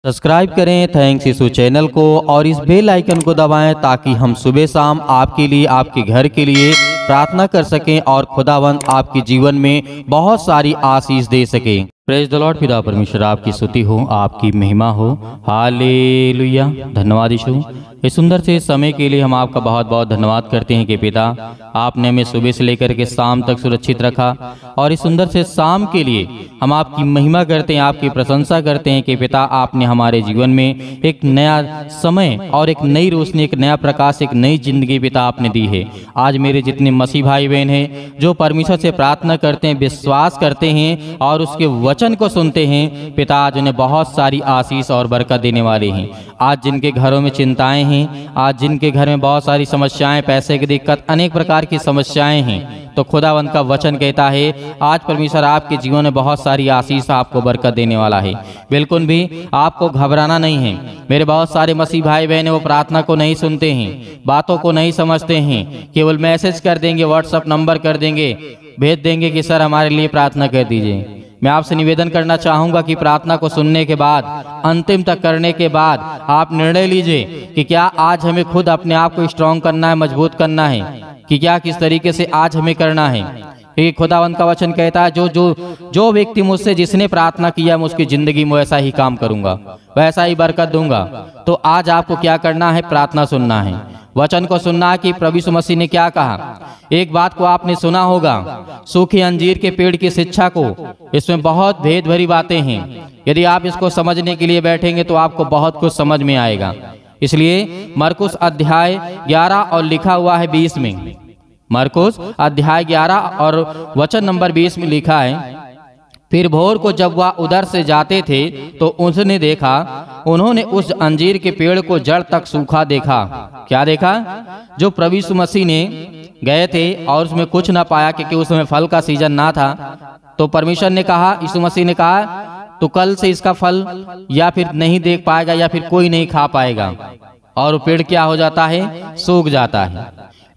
Subscribe करें thanks यीशु channel को और इस बेल आइकन को दबाएं ताकि हम सुबह शाम आपके लिए आपके घर के लिए प्रार्थना कर सकें और खुदावंद आपके जीवन में बहुत सारी आशीष दे सके। Praise the Lord. पिता परमेश्वर आपकी स्तुति हो, आपकी महिमा हो। हालेलुया। धन्यवाद यीशु। इस सुंदर से समय के लिए हम आपका बहुत बहुत धन्यवाद करते हैं कि पिता आपने हमें सुबह से लेकर के शाम तक सुरक्षित रखा और इस सुंदर से शाम के लिए हम आपकी महिमा करते हैं, आपकी प्रशंसा करते हैं कि पिता आपने हमारे जीवन में एक नया समय और एक नई रोशनी, एक नया प्रकाश, एक नई जिंदगी पिता आपने दी है। आज मेरे जितने मसीह भाई बहन हैं जो परमेश्वर से प्रार्थना करते हैं, विश्वास करते हैं और उसके वचन को सुनते हैं, पिता आज उन्हें बहुत सारी आशीष और बरकत देने वाले हैं। आज जिनके घरों में चिंताएं हैं, आज जिनके घर में बहुत सारी समस्याएं, पैसे की दिक्कत, अनेक प्रकार की समस्याएं हैं, तो खुदावंद का वचन कहता है आज परमेश्वर आपके जीवन में बहुत सारी आशीष आपको बरकत देने वाला है। बिल्कुल भी आपको घबराना नहीं है। मेरे बहुत सारे मसीह भाई बहन वो प्रार्थना को नहीं सुनते हैं, बातों को नहीं समझते हैं, केवल मैसेज कर देंगे, व्हाट्सएप नंबर कर देंगे, भेज देंगे कि सर हमारे लिए प्रार्थना कर दीजिए। मैं आपसे निवेदन करना चाहूंगा कि प्रार्थना को सुनने के बाद, अंतिम तक करने के बाद आप निर्णय लीजिए कि क्या आज हमें खुद अपने आप को स्ट्रांग करना है, मजबूत करना है, कि क्या किस तरीके से आज हमें करना है। क्योंकि खुदावंद का वचन कहता है जो व्यक्ति मुझसे जिसने प्रार्थना किया मैं उसकी जिंदगी में वैसा ही काम करूंगा, वैसा ही बरकत दूंगा। तो आज आपको क्या करना है? प्रार्थना सुनना है, वचन को सुनना है कि प्रभु यीशु मसीह ने क्या कहा। एक बात को आपने सुना होगा, सूखे अंजीर के पेड़ की शिक्षा को, इसमें बहुत भेद भरी बातें हैं। यदि आप इसको समझने के लिए बैठेंगे तो आपको बहुत कुछ समझ में आएगा। इसलिए मरकुस अध्याय 11 और लिखा हुआ है 20 में, मरकुस अध्याय 11 और वचन नंबर 20 में लिखा है, फिर भोर को जब वह उधर से जाते थे तो उसने देखा, उन्होंने उस अंजीर के पेड़ को जड़ तक सूखा देखा। क्या देखा? जो प्रभु यीशु मसीह ने गए थे और उसमें कुछ ना पाया क्योंकि उसमें फल का सीजन ना था। तो परमेश्वर ने कहा, यीशु मसीह ने कहा तो कल से इसका फल या फिर नहीं देख पाएगा या फिर कोई नहीं खा पाएगा, और वो पेड़ क्या हो जाता है? सूख जाता है।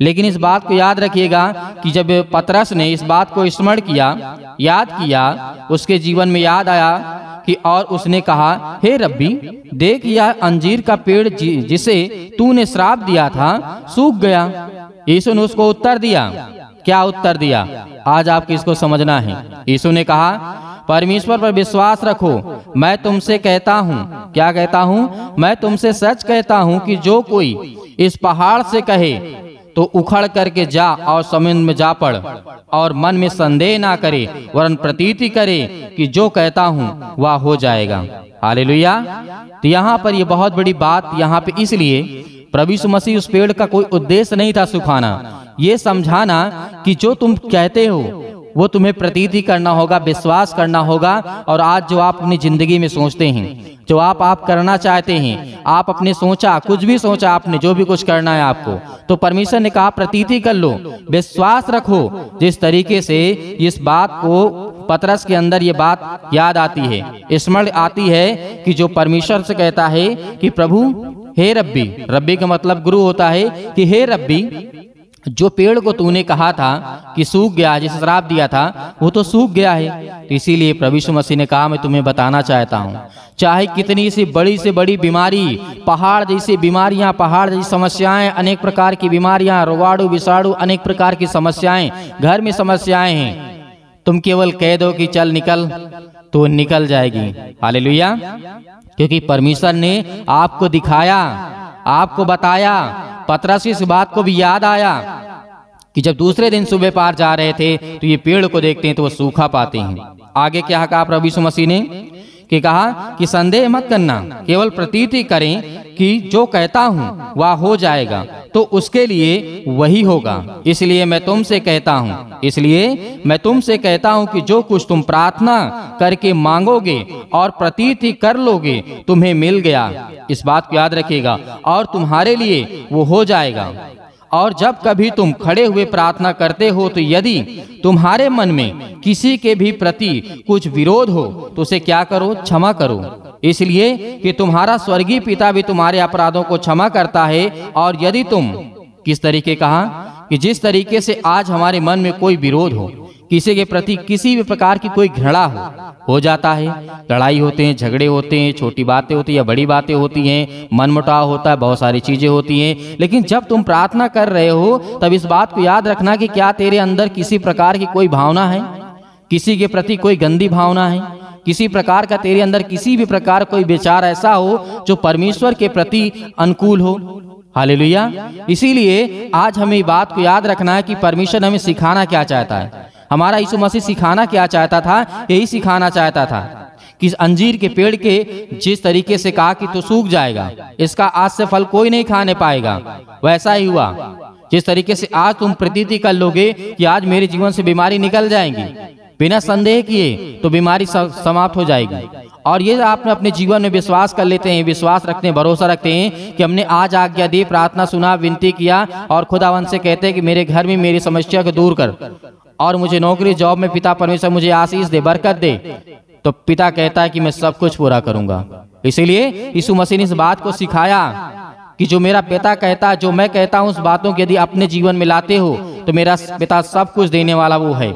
लेकिन इस बात को याद रखिएगा कि जब पतरस ने इस बात को स्मरण किया, याद किया, उसके जीवन में याद आया कि और उसने कहा, हे रब्बी देख यह अंजीर का पेड़ जिसे तूने श्राप दिया था सूख गया। यीशु ने उसको उत्तर दिया। क्या उत्तर दिया? आज आपको इसको समझना है। यीशु ने कहा, परमेश्वर पर विश्वास रखो। मैं तुमसे कहता हूँ, क्या कहता हूँ? मैं तुमसे सच कहता हूँ कि जो कोई इस पहाड़ से कहे तो उखड़ करके जा और समुद्र में जा पड़, और मन में संदेह ना करे वरन प्रतीति करे कि जो कहता हूँ वह हो जाएगा। हालेलुया। तो यहाँ पर ये बहुत बड़ी बात यहाँ पे, इसलिए प्रभु यीशु मसीह उस पेड़ का कोई उद्देश्य नहीं था सुखाना, ये समझाना कि जो तुम कहते हो वो तुम्हें प्रतीति करना होगा, विश्वास करना होगा। और आज जो आप अपनी जिंदगी में सोचते हैं, जो आप करना चाहते हैं, आप अपने सोचा, कुछ भी सोचा आपने, जो भी कुछ करना है आपको, तो परमेश्वर ने कहा प्रतीति कर लो, विश्वास रखो। जिस तरीके से इस बात को पतरस के अंदर ये बात याद आती है, स्मरण आती है कि जो परमेश्वर से कहता है कि प्रभु हे रब्बी, रब्बी का मतलब गुरु होता है, कि हे रब्बी जो पेड़ को तूने कहा था कि सूख गया, जिसे श्राप दिया था वो तो सूख गया है। तो इसीलिए प्रभु यीशु मसीह ने कहा, मैं तुम्हें बताना चाहता हूँ, चाहे कितनी सी बड़ी बीमारी, पहाड़ जैसी बीमारियां, पहाड़ जैसी समस्याएं, अनेक प्रकार की बीमारियां, रोगाणु विषाणु, अनेक प्रकार की समस्याएं, घर में समस्याएं हैं, तुम केवल कह दो कि चल निकल, तो निकल जाएगी। हालेलुया। क्योंकि परमेश्वर ने आपको दिखाया, आपको बताया। पतरस इस बात को भी याद आया कि जब दूसरे दिन सुबह पार जा रहे थे तो ये पेड़ को देखते हैं तो वो सूखा पाते हैं। आगे क्या कहा प्रभु यीशु मसीह ने? कि कहा कि संदेह मत करना, केवल प्रतीति करें कि जो कहता हूँ वह हो जाएगा, तो उसके लिए वही होगा। इसलिए मैं तुमसे कहता हूँ कि जो कुछ तुम प्रार्थना करके मांगोगे और प्रतीति कर लोगे तुम्हें मिल गया। इस बात को याद रखिएगा, और तुम्हारे लिए वो हो जाएगा। और जब कभी तुम खड़े हुए प्रार्थना करते हो तो यदि तुम्हारे मन में किसी के भी प्रति कुछ विरोध हो तो उसे क्या करो? क्षमा करो, इसलिए कि तुम्हारा स्वर्गीय पिता भी तुम्हारे अपराधों को क्षमा करता है। और यदि तुम, किस तरीके कहा? कि जिस तरीके से आज हमारे मन में कोई विरोध हो, किसी के प्रति किसी भी प्रकार की कोई घृणा हो जाता है। लड़ाई होते हैं, झगड़े होते हैं, छोटी बातें होती हैं या बड़ी बातें होती हैं, मनमुटाव होता है, बहुत सारी चीजें होती हैं। लेकिन जब तुम प्रार्थना कर रहे हो तब इस बात को याद रखना कि क्या तेरे अंदर किसी प्रकार की कोई भावना है, किसी के प्रति कोई गंदी भावना है, किसी प्रकार का तेरे अंदर किसी भी प्रकार कोई विचार ऐसा हो जो परमेश्वर के प्रति अनुकूल हो। हालेलुया। इसीलिए आज हमें ये बात को याद रखना है कि परमेश्वर हमें सिखाना क्या चाहता है। हमारा यीशु मसीह सिखाना क्या चाहता था, यही सिखाना चाहता था कि अंजीर के पेड़ के जिस तरीके से कहा कि तू सूख जाएगा, इसका आज से फल कोई नहीं खाने पाएगा, वैसा ही हुआ। जिस तरीके से आज तुम प्रतीति कर लोगे कि आज मेरे जीवन से बीमारी निकल जाएगी, बिना संदेह किए तो बीमारी समाप्त हो जाएगी। और ये आपने अपने जीवन में विश्वास कर लेते हैं, विश्वास रखते हैं, भरोसा रखते हैं कि हमने आज आज्ञा दी, प्रार्थना सुना, विनती किया और खुदावन से कहते हैं कि मेरे घर में मेरी समस्या को दूर कर और मुझे नौकरी जॉब में पिता परमेश्वर मुझे आशीष दे, बरकत दे, तो पिता कहता है कि मैं सब कुछ पूरा करूंगा। इसीलिए यीशु मसीह ने इस बात को सिखाया कि जो मेरा पिता कहता, जो मैं कहता हूं, उस बातों को यदि अपने जीवन में लाते हो तो मेरा पिता सब कुछ देने वाला वो है।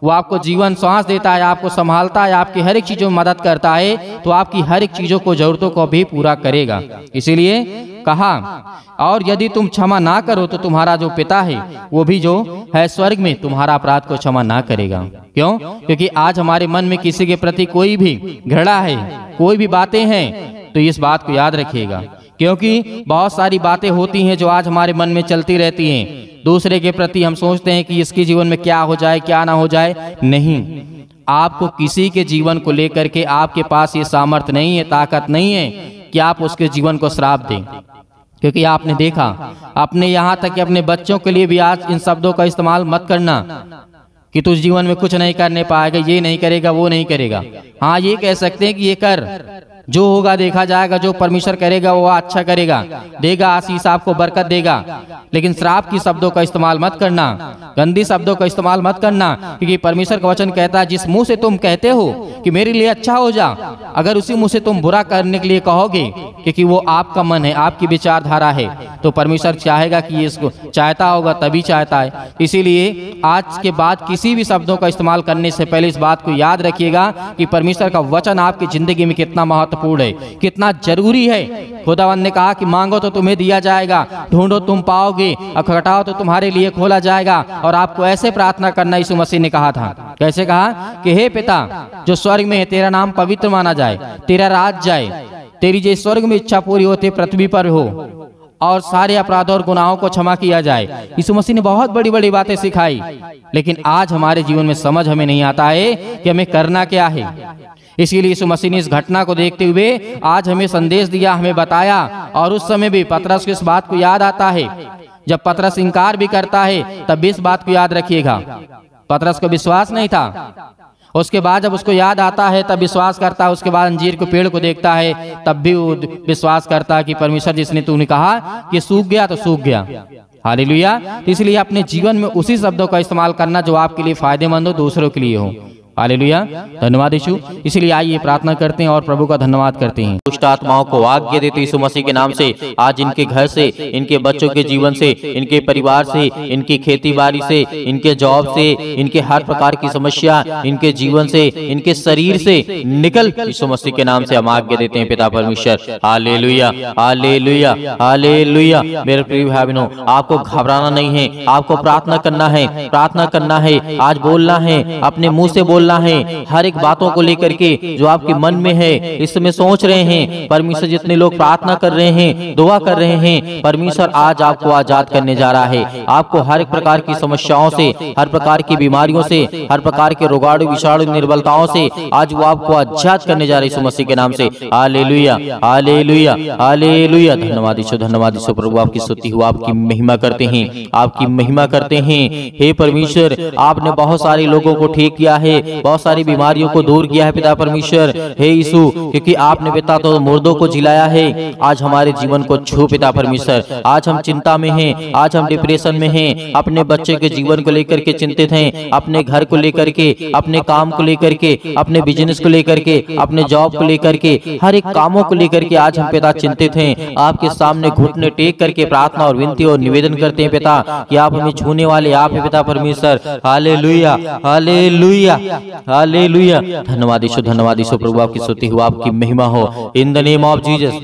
वो आपको जीवन सांस देता है, आपको संभालता है, आपकी हर एक चीजों में मदद करता है, तो आपकी हर एक चीजों को, जरूरतों को भी पूरा करेगा। इसीलिए कहा, और यदि तुम क्षमा ना करो तो तुम्हारा जो पिता है वो भी जो है स्वर्ग में तुम्हारा अपराध को क्षमा ना करेगा। क्यों? क्योंकि आज हमारे मन में किसी के प्रति कोई भी घृणा है, कोई भी बातें हैं, तो इस बात को याद रखिएगा। क्योंकि बहुत सारी बातें होती हैं जो आज हमारे मन में चलती रहती हैं। दूसरे के प्रति हम सोचते हैं कि इसके जीवन में क्या हो जाए, क्या ना हो जाए। नहीं, आपको किसी के जीवन को लेकर के आपके पास ये सामर्थ्य नहीं है, ताकत नहीं है कि आप उसके जीवन को श्राप दें। क्योंकि आपने देखा, अपने यहाँ तक कि अपने बच्चों के लिए भी आज इन शब्दों का इस्तेमाल मत करना कि तू जीवन में कुछ नहीं करने पाएगा, ये नहीं करेगा, वो नहीं करेगा। हाँ, ये कह सकते हैं कि ये कर, जो होगा देखा जाएगा, जो परमेश्वर करेगा वो अच्छा करेगा, देगा आशीष, आपको बरकत देगा। लेकिन श्राप की शब्दों का इस्तेमाल मत करना, गंदी शब्दों का इस्तेमाल मत करना, क्योंकि परमेश्वर का वचन कहता है जिस मुंह से तुम कहते हो कि मेरे लिए अच्छा हो जा, अगर उसी मुंह से तुम बुरा करने के लिए कहोगे, क्योंकि वो आपका मन है, आपकी विचारधारा है, तो परमेश्वर चाहेगा कि ये इसको चाहता होगा, तभी चाहता है। इसीलिए आज के बाद किसी भी शब्दों का इस्तेमाल करने से पहले इस बात को याद रखिएगा कि परमेश्वर का वचन आपकी जिंदगी में कितना महत्वपूर्ण है, कितना जरूरी है। खुदावंद ने कहा कि मांगो तो तुम्हें दिया जाएगा, ढूंढो तुम पाओगे, और खटखटाओ तो तुम्हारे लिए खोला जाएगा। और आपको ऐसे प्रार्थना करना यीशु मसीह ने कहा था। कैसे कहा कि हे पिता जो स्वर्ग में है, तेरा नाम पवित्र माना जाए, तेरा राज जाए, तेरी जो स्वर्ग में इच्छा पूरी होती पृथ्वी पर हो, और सारे अपराधों और गुनाहों को क्षमा किया जाए। यीशु मसीह ने बहुत बड़ी बड़ी बातें सिखाई, लेकिन आज हमारे जीवन में समझ हमें नहीं आता है कि हमें करना क्या है। इसीलिए यीशु मसीह ने इस घटना को देखते हुए आज हमें संदेश दिया, हमें बताया। और उस समय भी पतरस को इस बात को याद आता है, जब पतरस इनकार भी करता है तब भी इस बात को याद रखिएगा। पतरस को विश्वास नहीं था, उसके बाद जब उसको याद आता है तब विश्वास करता है। उसके बाद अंजीर के पेड़ को देखता है तब भी वो विश्वास करता है कि परमेश्वर जिसने तूने कहा कि सूख गया तो सूख गया। हालेलुया। तो इसलिए अपने जीवन में उसी शब्दों का इस्तेमाल करना जो आपके लिए फायदेमंद हो, दूसरों के लिए हो। हालेलुया। धन्यवाद यीशु। इसलिए आइए प्रार्थना करते हैं और प्रभु का धन्यवाद करते हैं। दुष्ट आत्माओं को आज्ञा देते यीशु मसीह के नाम से आज इनके घर से, इनके बच्चों के जीवन से, इनके परिवार से, इनकी खेती बाड़ी से, इनके जॉब से, इनके हर प्रकार की समस्या, इनके जीवन से, इनके शरीर से निकल यीशु मसीह के नाम से हम आज्ञा देते हैं पिता परमेश्वर। Hallelujah, hallelujah, hallelujah. मेरे प्रिय भाई बहनों, आपको घबराना नहीं है, आपको प्रार्थना करना है, प्रार्थना करना है, आज बोलना है, अपने मुंह से बोलना है। हर एक बातों को लेकर के जो आपके मन में है, इस समय सोच रहे हैं, परमेश्वर जितने लोग प्रार्थना कर रहे हैं, दुआ कर रहे हैं, परमेश्वर आज आपको आजाद करने जा रहा है। आपको हर एक प्रकार की समस्याओं से, हर प्रकार की बीमारियों से, हर प्रकार के रोगाणु विषाणु निर्बलताओं से आज वो आपको आजाद करने जा रहे हैं यीशु मसीह के नाम से। Hallelujah, hallelujah, hallelujah. धन्यवाद यीशु, धन्यवाद यीशु। प्रभु आपकी स्तुति हो, आपकी महिमा करते हैं, आपकी महिमा करते हैं। हे परमेश्वर, आपने बहुत सारे लोगों को ठीक किया है, बहुत सारी बीमारियों को दूर किया है पिता परमेश्वर। हे यीशु, क्योंकि आपने पिता तो मुर्दों को जिलाया है, आज हमारे जीवन को छू पिता परमेश्वर। आज हम चिंता में हैं, आज हम डिप्रेशन में हैं, अपने बच्चे के जीवन को लेकर के चिंतित हैं, अपने घर को लेकर के, अपने काम को लेकर के, अपने बिजनेस को लेकर के, अपने जॉब को लेकर के, हर एक कामों को लेकर के आज हम पिता चिंतित हैं। आपके सामने घुटने टेक करके प्रार्थना और विनती और निवेदन करते हैं पिता कि आप हमें छूने वाले आप हैं पिता परमेश्वर। Hallelujah, hallelujah, hallelujah. धन्यवाद यीशु, धन्यवाद यीशु प्रभु, आपकी स्तुति हो, आपकी महिमा हो। In the name of Jesus,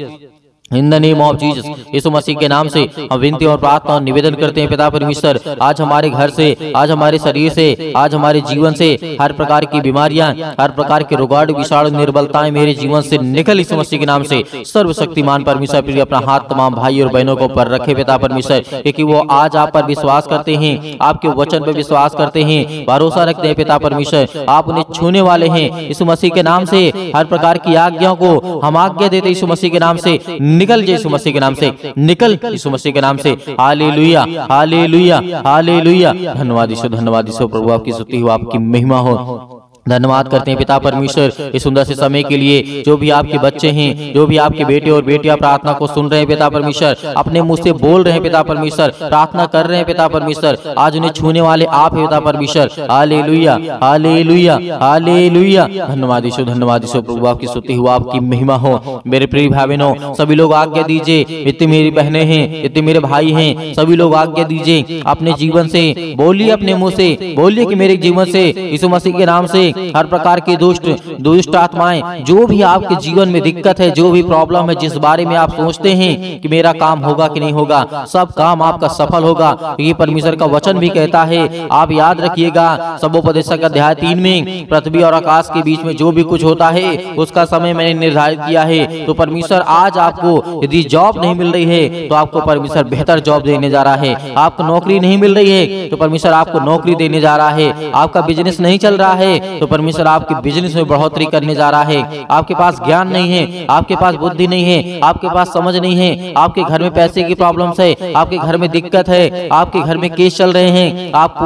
in the name of Jesus, यीशु मसीह के नाम से हम विनती और प्रार्थना और निवेदन करते हैं पिता परमेश्वर। आज हमारे घर से, आज हमारे शरीर से, आज हमारे जीवन से हर प्रकार की बीमारियां, हर प्रकार के रोगाणु विषाणु निर्बलताएं मेरे जीवन से निकल यीशु मसीह के नाम से। सर्वशक्तिमान परमेश्वर प्रिय अपना हाथ तमाम भाई और बहनों को ऊपर रखे पिता परमेश्वर, क्योंकि वो आज आप पर विश्वास करते हैं, आपके वचन पर विश्वास करते हैं, भरोसा रखते हैं पिता परमेश्वर। आप उन्हें छूने वाले हैं यीशु मसीह के नाम से। हर प्रकार की आज्ञाओं को हम आज्ञा देते यीशु मसीह के नाम से, निकल यीशु मसीह के नाम से, निकल यीशु मसीह के नाम से। Hallelujah, hallelujah, hallelujah. धन्यवाद यीशु, धन्यवाद यीशु प्रभु, आपकी स्तुति हो, आपकी महिमा हो। धन्यवाद करते हैं पिता परमेश्वर इस सुंदर से समय के लिए। जो भी आपके बच्चे हैं, जो भी आपके बेटे और बेटियां प्रार्थना को सुन रहे हैं पिता परमेश्वर, अपने मुंह से बोल रहे हैं पिता परमेश्वर, प्रार्थना कर रहे हैं पिता परमेश्वर, आज उन्हें छूने वाले आप हैं पिता परमेश्वर। Hallelujah, hallelujah, hallelujah. धन्यवाद यीशु, धन्यवाद यीशु प्रभु, आपकी स्तुति हो, आपकी महिमा हो। मेरे प्रिय भाई बहनों, सभी लोग आज्ञा दीजिए, इतनी मेरी बहनें हैं, इतने मेरे भाई हैं, सभी लोग आज्ञा दीजिए अपने जीवन से, बोलिए अपने मुंह से, बोलिए कि मेरे जीवन से यीशु मसीह के नाम से हर प्रकार की दुष्ट आत्माएं, जो भी आपके जीवन में दिक्कत है, जो भी प्रॉब्लम है, जिस बारे में आप सोचते हैं कि मेरा काम होगा कि नहीं होगा, सब काम आपका सफल होगा। ये परमेश्वर का वचन भी कहता है। आप याद रखिएगा, सबोपदेशक अध्याय 3 में पृथ्वी और आकाश के बीच में जो भी कुछ होता है उसका समय मैंने निर्धारित किया है। तो परमेश्वर आज आपको यदि जॉब नहीं मिल रही है तो आपको परमेश्वर बेहतर जॉब देने जा रहा है। आपको नौकरी नहीं मिल रही है तो परमेश्वर आपको नौकरी देने जा रहा है। आपका बिजनेस नहीं चल रहा है तो परमेश्वर आपके बिजनेस में बढ़ोतरी करने जा रहा है। आपके पास ज्ञान नहीं है, आपके पास बुद्धि नहीं है, आपके पास समझ नहीं है, आपके घर में पैसे की प्रॉब्लम्स है, आपके घर में दिक्कत है, आपके घर में केस चल रहे हैं, आप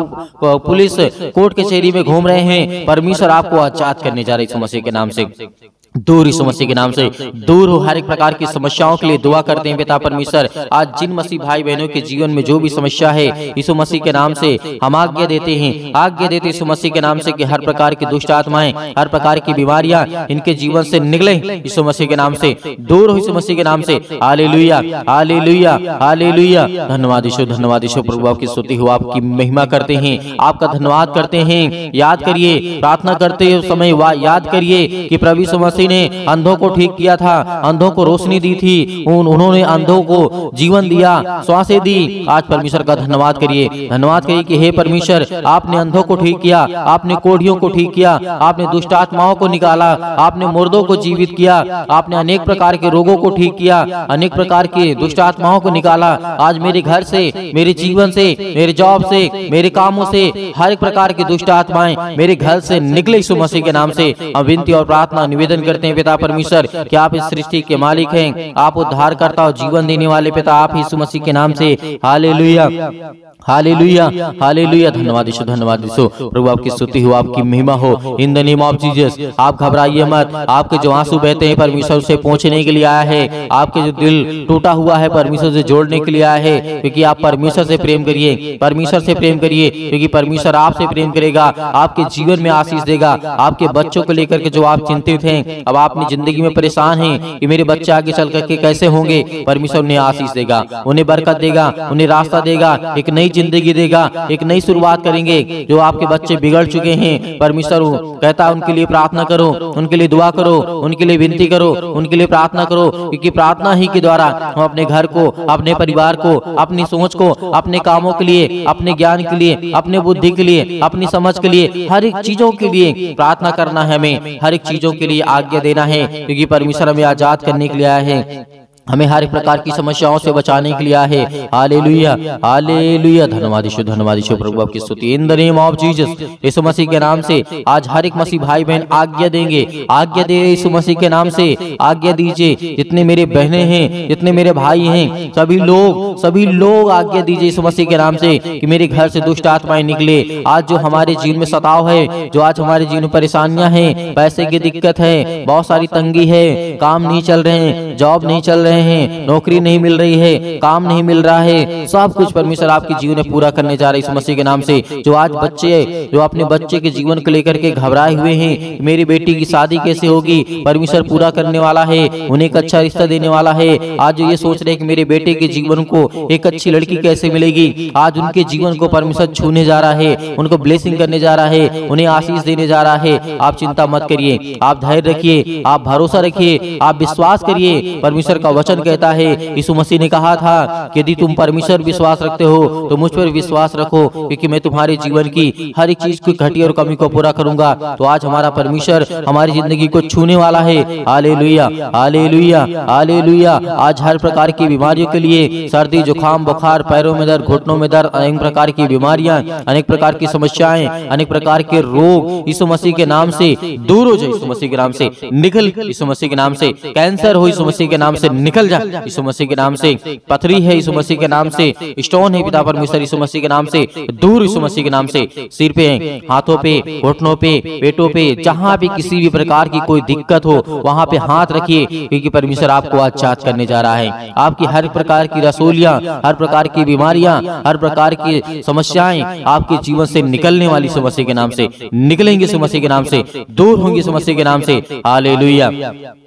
पुलिस कोर्ट कचहरी में घूम रहे हैं, परमेश्वर आपको आजाद करने जा रहे हैं यीशु मसीह के नाम से। दूर यीशु मसीह के नाम से दूर हो हर एक प्रकार की समस्याओं के लिए दुआ करते हैं पिता परमेश्वर। आज जिन मसीह भाई बहनों के जीवन में जो भी समस्या है यीशु मसीह के नाम से हम आज्ञा देते हैं, आज्ञा देते यीशु मसीह के नाम से कि हर प्रकार की दुष्ट आत्माएं, हर प्रकार की बीमारियां इनके जीवन से निकले यीशु मसीह के नाम से, दूर हो यीशु मसीह के नाम से। Hallelujah, hallelujah, hallelujah. धन्यवाद यीशु, धन्यवाद यीशु प्रभु, आपकी स्तुति हो, आपकी महिमा करते हैं, आपका धन्यवाद करते हैं। याद करिए, प्रार्थना करते समय याद करिए कि प्रभु यीशु मसीह ने अंधों को ठीक किया था, अंधों को रोशनी दी थी, उन्होंने अंधों को जीवन दिया, श्वासें दी। आज परमेश्वर का धन्यवाद करिए, धन्यवाद करिए कि हे परमेश्वर, आपने अंधों को ठीक किया, आपने कोढ़ियों को ठीक किया, आपने दुष्ट आत्माओं को निकाला, आपने मुर्दों को जीवित किया, आपने अनेक प्रकार के रोगों को ठीक किया, अनेक प्रकार की दुष्ट आत्माओं को निकाला। आज मेरे घर से, मेरे जीवन से, मेरे जॉब से, मेरे कामों से हर एक प्रकार की दुष्ट आत्माएं मेरे घर से निकले यीशु मसीह के नाम से। हम विनती और प्रार्थना निवेदन करते हैं पिता परमेश्वर कि आप इस सृष्टि के मालिक हैं, आप उद्धारकर्ता और जीवन देने वाले पिता आप यीशु मसीह के नाम से। Hallelujah, hallelujah, hallelujah. धन्यवाद यीशु, धन्यवाद यीशु प्रभु, आपकी स्तुति हो, आपकी महिमा हो। In the name of Jesus, आप घबराइए मत। आपके जो आंसू बहते हैं परमेश्वर से पहुंचने के लिए आया है, आपके जो दिल टूटा हुआ है परमेश्वर से जोड़ने के लिए आया है, क्योंकि आप परमेश्वर से प्रेम करिए, परमेश्वर से प्रेम करिए, क्योंकि परमेश्वर आपसे प्रेम करेगा, आपके जीवन में आशीष देगा। आपके बच्चों को लेकर के जो आप चिंतित हैं, अब आप अपनी जिंदगी में परेशान हैं कि मेरे बच्चे आगे चल करके कैसे होंगे, परमेश्वर उन्हें आशीष देगा, उन्हें बरकत देगा, उन्हें रास्ता देगा, एक नई जिंदगी देगा, एक नई शुरुआत करेंगे। जो आपके बच्चे बिगड़ चुके हैं, परमेश्वर कहता है उनके लिए प्रार्थना करो, उनके लिए दुआ करो, उनके लिए विनती करो, उनके लिए प्रार्थना करो, क्योंकि प्रार्थना ही के द्वारा हम अपने घर को, अपने परिवार को, अपनी सोच को, अपने कामों के लिए, अपने ज्ञान के लिए, अपने बुद्धि के लिए, अपनी समझ के लिए, हर एक चीजों के लिए प्रार्थना करना है। हमें हर एक चीजों के लिए आज्ञा देना है, क्योंकि परमेश्वर हमें आजाद करने के लिए आया है। हमें हर एक प्रकार की समस्याओं से बचाने के लिए है। हालेलुया, हालेलुया, धन्यवाद यीशु प्रभु आपकी स्तुति। In the name of Jesus, यीशु मसीह के नाम से आज हर एक मसीह भाई बहन आज्ञा देंगे, आज्ञा दे यीशु मसीह के नाम से आज्ञा दीजिए। जितने मेरे बहनें हैं, जितने मेरे भाई हैं, सभी लोग आज्ञा दीजिए यीशु मसीह के नाम से कि मेरे घर से दुष्ट आत्माएं निकले। आज जो हमारे जीवन में सताव है, जो आज हमारे जीवन में परेशानियां हैं, पैसे की दिक्कत है, बहुत सारी तंगी है, काम नहीं चल रहे हैं, जॉब नहीं चल रहे हैं, नौकरी नहीं मिल रही है, काम नहीं मिल रहा है, सब कुछ परमेश्वर आपके जीवन में पूरा करने जा रहे हैं यीशु मसीह के नाम से। जो आज बच्चे जो अपने बच्चे के जीवन को लेकर के घबराए हुए हैं, मेरी बेटी की शादी कैसे होगी, परमेश्वर पूरा करने वाला है, उन्हें एक अच्छा रिश्ता देने वाला है। आज ये सोच रहे हैं कि मेरे बेटे के जीवन को एक अच्छी लड़की कैसे मिलेगी, आज उनके जीवन को परमेश्वर छूने जा रहा है, उनको ब्लेसिंग करने जा रहा है, उन्हें आशीष देने जा रहा है। आप चिंता मत करिए, आप धैर्य रखिए, आप भरोसा रखिए, आप विश्वास करिए। परमेश्वर का वचन कहता है, यीशु मसीह ने कहा था कि यदि तुम परमेश्वर विश्वास रखते हो तो मुझ पर विश्वास रखो, क्योंकि मैं तुम्हारे जीवन की हर एक चीज की घटी और कमी को पूरा करूंगा। तो आज हमारा परमेश्वर हमारी जिंदगी को छूने वाला है। Hallelujah, hallelujah, hallelujah. आज हर प्रकार की बीमारियों के लिए, सर्दी, जुकाम, बुखार, पैरों में दर्द, घुटनों में दर्द, अनेक प्रकार की बीमारियां, अनेक प्रकार की समस्याएं, अनेक प्रकार के रोग यीशु मसीह के नाम से दूर हो जाए, यीशु मसीह के नाम से निकल, यीशु मसीह के नाम से कैंसर हो, यीशु मसीह के नाम से निकल जा, यीशु मसीह के नाम से पथरी है, यीशु मसीह के नाम से स्टोन है, पिता परमेश्वर यीशु मसीह के नाम से दूर, यीशु मसीह के नाम से सिर पे, हाथों पे, घुटनों पे, पेटों पे, जहां भी किसी भी प्रकार की कोई दिक्कत हो वहां पे हाथ रखिए, क्योंकि परमेश्वर आपको आच्छाद करने जा रहा है। आपकी हर प्रकार की रसोलियां, हर प्रकार की बीमारियां, हर प्रकार की समस्याएं आपके जीवन से निकलने वाली यीशु मसीह के नाम से निकलेंगे, यीशु मसीह के नाम से दूर होंगे, यीशु मसीह के नाम से। हालेलुया,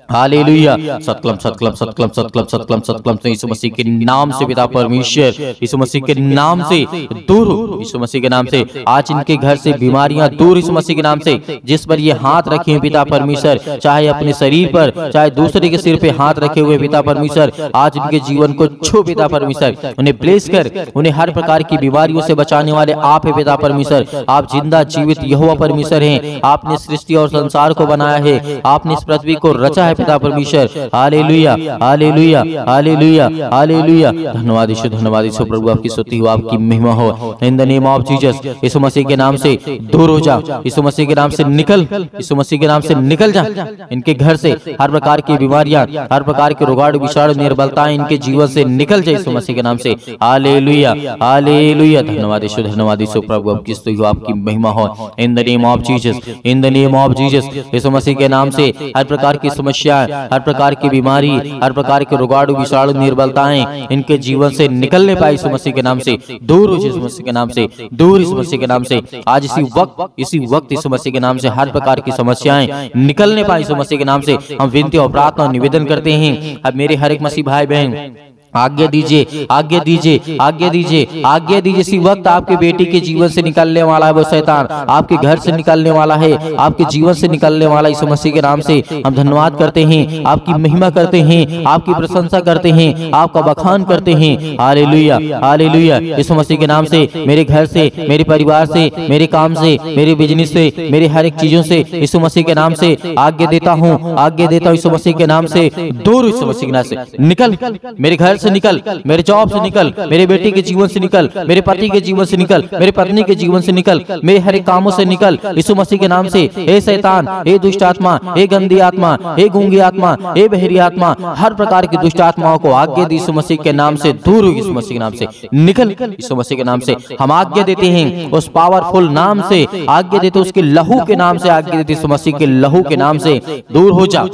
हालेलुया, सतकलम सतकलम सतकलम सतकलम सतकलम सतकलम यीशु मसीह के नाम से पिता परमेश्वर यीशु मसीह के नाम से दूर हो, यीशु मसीह के नाम से आज इनके घर से बीमारियां दूर, यीशु मसीह के नाम से। जिस पर ये हाथ रखे हैं पिता परमेश्वर, चाहे अपने शरीर पर, चाहे दूसरे के सिर पे हाथ रखे हुए पिता परमेश्वर, आज इनके जीवन को छू पिता परमेश्वर, उन्हें ब्लेस कर, उन्हें हर प्रकार की बीमारियों से बचाने वाले आप है पिता परमेश्वर। आप जिंदा जीवित यहोवा परमेश्वर हैं, आपने सृष्टि और संसार को बनाया है, आपने इस पृथ्वी को रचा है पिता परमेश्वर। हालेलुया, हालेलुया, हालेलुया, हालेलुया, धन्यवाद यीशु प्रभु आपकी स्तुति हो, आपकी महिमा हो। In the name of Jesus, यीशु मसीह के नाम से दूर हो जा, यीशु मसीह के नाम से निकल, यीशु मसीह के नाम से निकल जा। इनके घर से हर प्रकार की बीमारियां, हर प्रकार के रोगाणु, विषाणु, निर्बलताएं इनके जीवन से निकल जाए यीशु मसीह के नाम से। हालेलुया, हालेलुया, धन्यवाद यीशु प्रभु आपकी स्तुति हो, आपकी महिमा हो। In the name of Jesus, in the name of Jesus, यीशु मसीह के नाम से हर प्रकार की समस्या, हर प्रकार की बीमारी, हर प्रकार के रोगाणु, विषाणु, निर्बलताएं इनके जीवन से निकलने पाए यीशु मसीह के नाम से दूर हो, यीशु मसीह के नाम से दूर, यीशु मसीह के नाम से। आज इसी वक्त यीशु मसीह के नाम से हर प्रकार की समस्याएं निकलने पाए यीशु मसीह के नाम से। हम विनती और प्रार्थना और निवेदन करते हैं, अब मेरे हर एक मसीह भाई बहन आज्ञा दीजिए, आज्ञा दीजिए, आज्ञा दीजिए, आज्ञा दीजिए। इसी वक्त आपके बेटी के जीवन से निकलने वाला है वो शैतान, आपके घर से निकलने वाला है, आपके जीवन से निकलने वाला यीशु मसीह के नाम से हम धन्यवाद करते हैं, आपकी महिमा करते हैं, आपकी प्रशंसा करते हैं, आपका बखान करते हैं। हालेलुया, हालेलुया, यीशु मसीह के नाम से मेरे घर से, मेरे परिवार से, मेरे काम से, मेरे बिजनेस से, मेरे हर एक चीजों से यीशु मसीह के नाम से आज्ञा देता हूँ, आज्ञा देता हूँ यीशु मसीह के नाम से दूर, यीशु मसीह के नाम से निकल, मेरे घर से निकल, मेरे जॉब से निकल, मेरे बेटे के जीवन से निकल, मेरे पति के जीवन से निकल, मेरे पत्नी के जीवन से निकल, मेरे हर एक कामों से निकल यीशु मसीह के नाम से। हे शैतान, हे दुष्ट आत्मा, हे गंदी आत्मा, हे गूंगी आत्मा, हे बहरी आत्मा, हर प्रकार की दुष्ट आत्माओं को आज्ञा दी यीशु मसीह के नाम से दूर हो, यीशु मसीह के नाम से निकल, यीशु मसीह के नाम से हम आज्ञा देते हैं, उस पावरफुल नाम से आज्ञा देते, उसके लहू के नाम से आज्ञा देते, यीशु मसीह के लहू के नाम से दूर हो जा।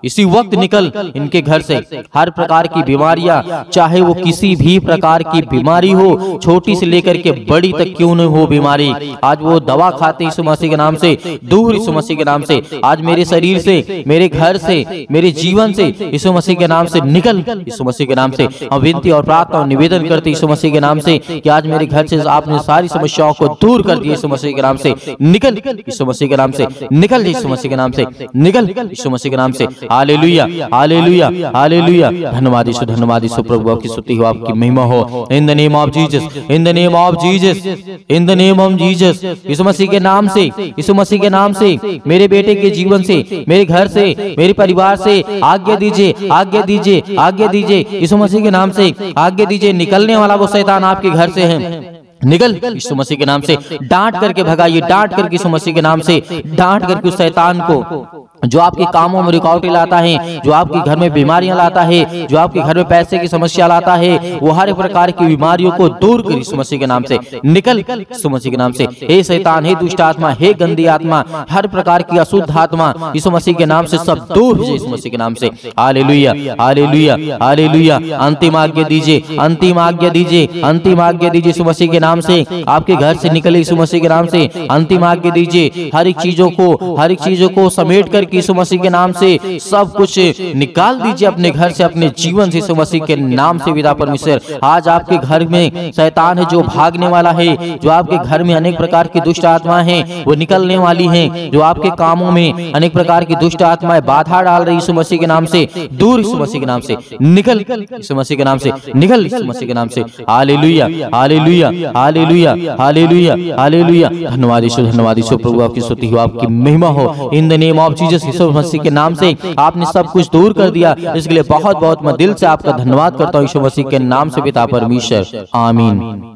इसी वक्त निकल इनके घर से हर प्रकार की बीमारियां, चाहे वो किसी भी प्रकार की बीमारी हो, छोटी से लेकर के बड़ी तक क्यों न हो बीमारी, आज वो दवा खाते यीशु मसीह के नाम से दूर, यीशु मसीह के नाम से। आज मेरे शरीर से, मेरे घर से, मेरे जीवन से यीशु मसीह के नाम से निकल, यीशु मसीह के नाम से हम विनती और प्रार्थना और निवेदन करते यीशु मसीह के नाम से कि आज मेरे घर से आपने सारी समस्याओं को दूर कर दिया, यीशु मसीह के नाम से निकल, यीशु मसीह के नाम से निकल, यीशु मसीह के नाम से निकल, यीशु मसीह के नाम से। हालेलुया, हालेलुया, हालेलुया, धन्यवाद यीशु प्रभु आपकी स्तुति हो, आपकी महिमा हो। In the name of Jesus, in the name of Jesus, in the name of Jesus, यीशु मसीह के नाम से, यीशु मसीह के नाम से मेरे बेटे के जीवन से, मेरे घर से, मेरे परिवार से आज्ञा दीजिए, आज्ञा दीजिए, आज्ञा दीजिए, यीशु मसीह के नाम से आज्ञा दीजिए। निकलने वाला वो शैतान आपके घर से है, निकल यीशु मसीह के नाम से। डांट करके भगाइए, डांट करके यीशु मसीह के नाम से डांट करके उस शैतान को जो आपके कामों में रुकावटें लाता है, जो आपके घर में बीमारियां लाता है, जो आपके घर में पैसे की समस्या लाता है, वो हर प्रकार की बीमारियों को दूर कर यीशु मसीह के नाम से। निकल यीशु मसीह के नाम से। हे शैतान, हे दुष्ट आत्मा, हे गंदी आत्मा, हर प्रकार की अशुद्ध आत्मा यीशु मसीह के नाम से सब दूर हो जाए यीशु मसीह के नाम से। Hallelujah, hallelujah, hallelujah. अंतिम आज्ञा दीजिए, अंतिम आज्ञा दीजिए, अंतिम आज्ञा दीजिए यीशु मसीह के नाम से। आपके घर से निकले यीशु मसीह के नाम से। अंतिम आज्ञा दीजिए। हर एक चीजों को समेट कर यीशु मसीह के नाम से सब कुछ निकाल दीजिए अपने घर से, अपने जीवन से यीशु मसीह के नाम से। पिता परमेश्वर, आज आपके घर में शैतान है जो भागने वाला है, जो आपके घर में अनेक प्रकार की दुष्ट आत्माएं हैं वो निकलने वाली हैं, जो आपके कामों में अनेक प्रकार की दुष्ट आत्माएं बाधा डाल रही यीशु मसीह के नाम से, दूर यीशु मसीह के नाम से निकल, यीशु मसीह के नाम से निकल, यीशु मसीह के नाम से। Hallelujah, hallelujah, hallelujah, hallelujah, hallelujah. धन्यवाद यीशु, धन्यवाद यीशु प्रभु, आपकी स्तुति हो, आपकी महिमा हो। In the name of Jesus, यीशु मसीह के नाम से आपने सब कुछ दूर कर दिया, इसके लिए बहुत बहुत मैं दिल से आपका धन्यवाद करता हूँ यीशु मसीह के नाम से पिता परमेश्वर, आमीन।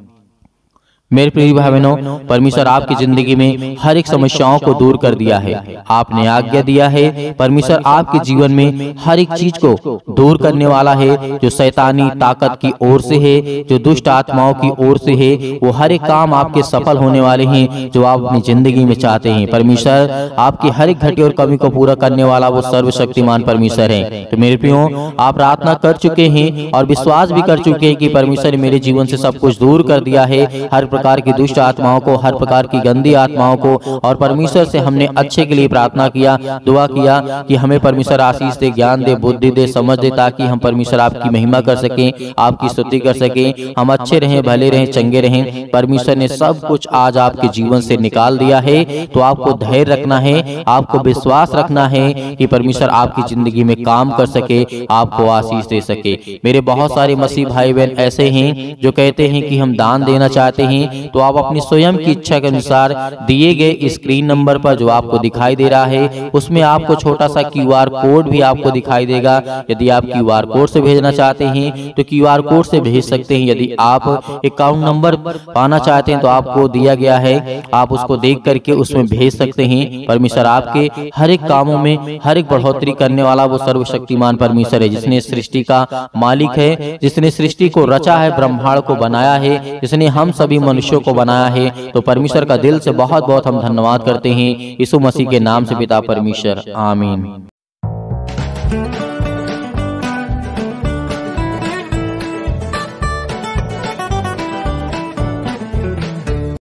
मेरे प्रिय भाई बहनों, परमेश्वर आपकी जिंदगी में हर एक समस्याओं को दूर कर दिया है, आपने आज्ञा दिया है। परमेश्वर आपके जीवन में हर एक चीज को दूर करने वाला है, जो शैतानी ताकत की ओर से है, जो दुष्ट आत्माओं की ओर से है, वो हर एक काम आपके सफल होने वाले हैं जो आप अपनी जिंदगी में चाहते हैं। परमेश्वर आपकी हर एक घटी और कमी को पूरा करने वाला वो सर्वशक्तिमान परमेश्वर है। तो मेरे प्रियो, आप प्रार्थना कर चुके हैं और विश्वास भी कर चुके हैं कि परमेश्वर ने मेरे जीवन से सब कुछ दूर कर दिया है, हर प्रकार की दुष्ट आत्माओं को, हर प्रकार की गंदी आत्माओं को। और परमेश्वर से हमने अच्छे के लिए प्रार्थना किया, दुआ किया कि हमें परमेश्वर आशीष दे, ज्ञान दे, बुद्धि दे, समझ दे, ताकि हम परमेश्वर आपकी महिमा कर सकें, आपकी स्तुति कर सकें, हम अच्छे रहें, भले रहें, चंगे रहें। परमेश्वर ने सब कुछ आज आपके जीवन से निकाल दिया है, तो आपको धैर्य रखना है, आपको विश्वास रखना है कि परमेश्वर आपकी जिंदगी में काम कर सके, आपको आशीष दे सके। मेरे बहुत सारे मसीह भाई बहन ऐसे हैं जो कहते हैं कि हम दान देना चाहते हैं, तो आप अपनी स्वयं की इच्छा के अनुसार दिए गए स्क्रीन नंबर पर जो आपको दिखाई दे रहा है, उसमें आपको छोटा सा QR कोड भी आपको दिखाई देगा। यदि आप QR कोड से भेजना चाहते हैं तो QR कोड से भेज सकते हैं। यदि आप अकाउंट नंबर पाना चाहते हैं तो आपको दिया गया है, आप उसको देख करके उसमें भेज सकते हैं। परमेश्वर आपके हर एक कामों में हर एक बढ़ोतरी करने वाला वो सर्वशक्तिमान परमेश्वर है, जिसने सृष्टि का मालिक है, जिसने सृष्टि को रचा है, ब्रह्मांड को बनाया है, जिसने हम सभी मनुष्यों को बनाया है। तो परमेश्वर का दिल से बहुत बहुत हम धन्यवाद करते हैं यीशु मसीह के नाम से पिता परमेश्वर, आमीन।